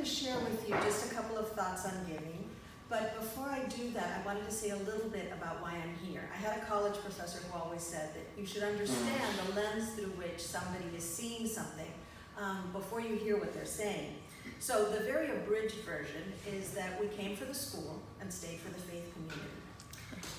to share with you just a couple of thoughts on giving. But before I do that, I wanted to say a little bit about why I'm here. I had a college professor who always said that you should understand the lens through which somebody is seeing something before you hear what they're saying. So the very abridged version is that we came for the school and stayed for the faith community.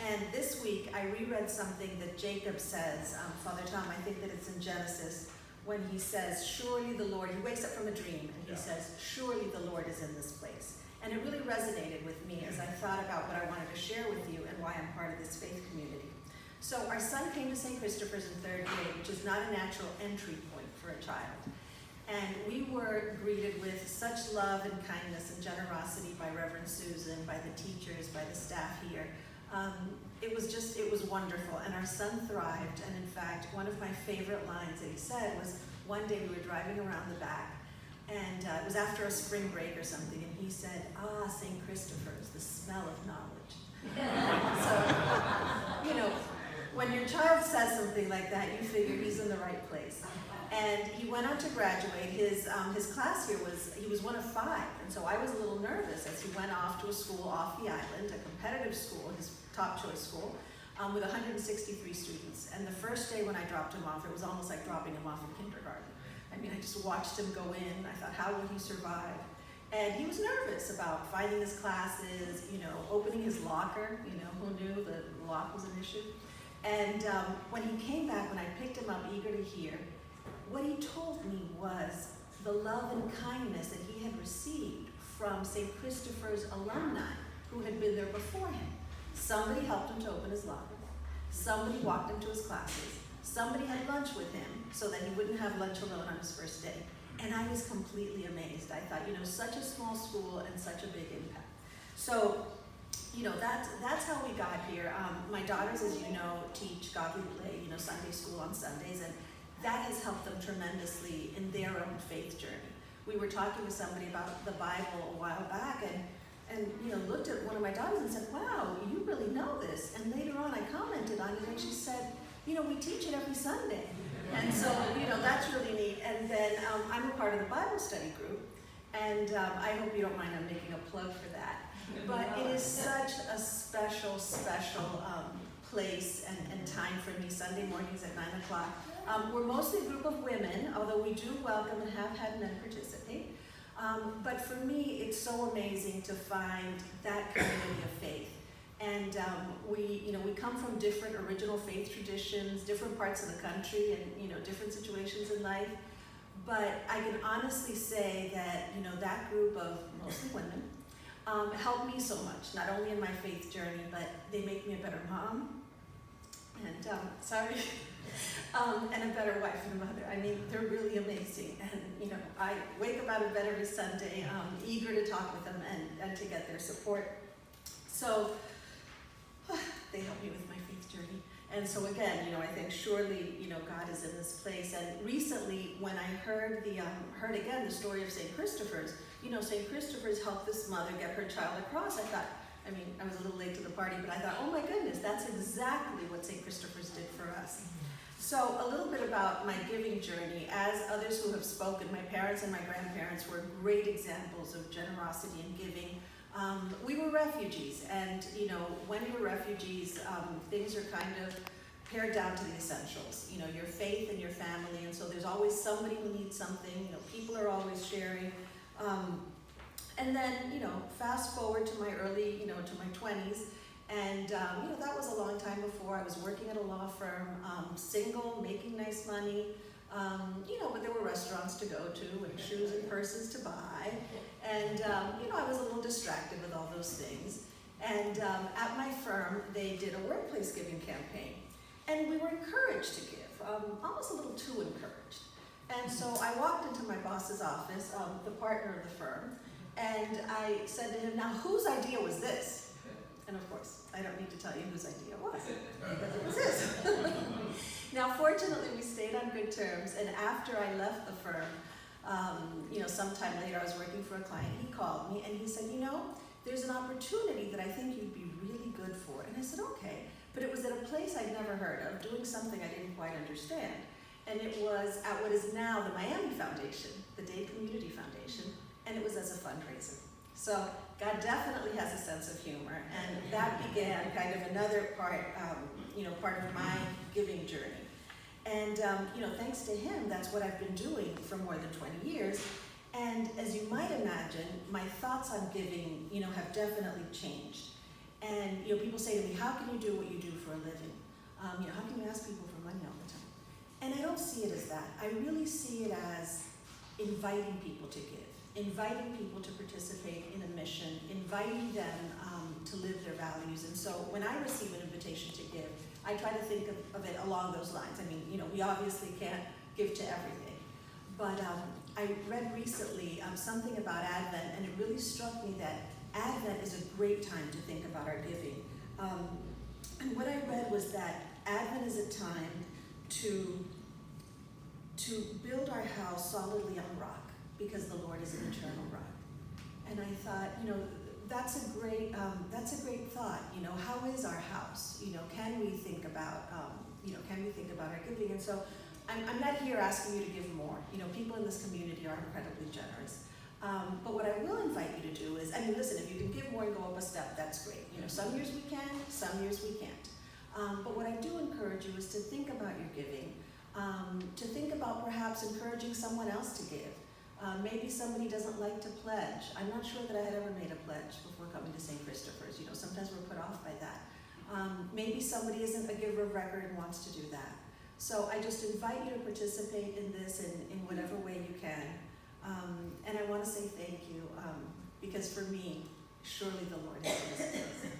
And this week I reread something that Jacob says, Father Tom, I think that it's in Genesis, when he says, surely the Lord, he wakes up from a dream and he says, surely the Lord is in this place. And it really resonated with me as I thought about what I wanted to share with you and why I'm part of this faith community. So our son came to St. Christopher's in third grade, which is not a natural entry point for a child. And we were greeted with such love and kindness and generosity by Reverend Susan, by the teachers, by the staff here. It was wonderful, and our son thrived. And in fact, one of my favorite lines that he said was, one day we were driving around the back, and it was after a spring break or something, and he said, ah, St. Christopher's, the smell of knowledge. So, you know, when your child says something like that, you figure he's in the right place. And he went on to graduate. His class here he was one of 5, and so I was a little nervous as he went off to a school off the island, a competitive school, his top choice school, with 163 students. And the first day when I dropped him off, it was almost like dropping him off in kindergarten. I mean, I just watched him go in. I thought, how will he survive? And he was nervous about finding his classes, you know, opening his locker. You know, who knew the lock was an issue? And when he came back, when I picked him up eager to hear, what he told me was the love and kindness that he had received from St. Christopher's alumni who had been there before him. Somebody helped him to open his locker. Somebody walked him to his classes. Somebody had lunch with him so that he wouldn't have lunch alone on his first day. And I was completely amazed. I thought, you know, such a small school and such a big impact. So, you know, that's how we got here. My daughters, as you know, teach godly play, you know, Sunday school on Sundays, and that has helped them tremendously in their own faith journey. We were talking to somebody about the Bible a while back, and you know, looked at one of my daughters and said, wow, you really know this. And later on I commented on it, and she said, you know, we teach it every Sunday. And so, you know, that's really neat. And then I'm a part of the Bible study group, and I hope you don't mind I'm making a plug for that. But it is such a special place and time for me, Sunday mornings at 9 o'clock. We're mostly a group of women, although we do welcome and have had men participate. But for me, it's so amazing to find that community of faith. And we come from different original faith traditions, different parts of the country, and you know, different situations in life. But I can honestly say that, you know, that group of mostly women helped me so much, not only in my faith journey, but they make me a better mom, and and a better wife and mother. I mean, they're really amazing. And you know, I wake up out of bed every Sunday, eager to talk with them and to get their support. So they help me with my faith journey. And so again, you know, I think surely, you know, God is in this place. And recently, when I heard again the story of St. Christopher's, you know, St. Christopher's helped this mother get her child across. I thought, I mean, I was a little late to the party, but I thought, oh my goodness, that's exactly what St. Christopher's did for us. So a little bit about my giving journey. As others who have spoken, my parents and my grandparents were great examples of generosity and giving. We were refugees, and you know, when you're refugees, things are kind of pared down to the essentials. You know, your faith and your family, and so there's always somebody who needs something. You know, people are always sharing. And then, you know, fast forward to my early, you know, to my 20s, and you know, that was a long time before. I was working at a law firm, single, making nice money. You know, but there were restaurants to go to and shoes and purses to buy. And, you know, I was a little distracted with all those things. And at my firm, they did a workplace giving campaign. And we were encouraged to give, almost a little too encouraged. And so I walked into my boss's office, the partner of the firm, and I said to him, now whose idea was this? And of course, I don't need to tell you whose idea it was, because it was his. Now, fortunately, we stayed on good terms, and after I left the firm, you know, sometime later, I was working for a client. He called me, and he said, you know, there's an opportunity that I think you'd be really good for. And I said, okay. But it was at a place I'd never heard of, doing something I didn't quite understand. And it was at what is now the Miami Foundation, the Dade Community Foundation, and it was as a fundraiser. fundraiser. So God definitely has a sense of humor, and that began kind of another part, part of my giving journey. And thanks to him, that's what I've been doing for more than 20 years. And as you might imagine, my thoughts on giving, have definitely changed. And people say to me, "How can you do what you do for a living? How can you ask people for money all the time?" And I don't see it as that. I really see it as inviting people to give, inviting people to participate in a mission, inviting them to live their values. And so when I receive an invitation to give, I try to think of it along those lines. I mean, we obviously can't give to everything. But I read recently something about Advent, and it really struck me that Advent is a great time to think about our giving. And what I read was that Advent is a time to build our house solidly on rock, because the Lord is an eternal rock. And I thought, that's a great thought. How is our house? Can we think about our giving? And so I'm not here asking you to give more. People in this community are incredibly generous. But what I will invite you to do is, listen, if you can give more and go up a step, that's great. Some years we can, some years we can't. But what I do encourage you is to think about your giving, to think about perhaps encouraging someone else to give. Maybe somebody doesn't like to pledge. I'm not sure that I had ever made a pledge before coming to St. Christopher's. Sometimes we're put off by that. Maybe somebody isn't a giver of record and wants to do that. So I just invite you to participate in this in whatever way you can. And I want to say thank you, because for me, surely the Lord has been amazing.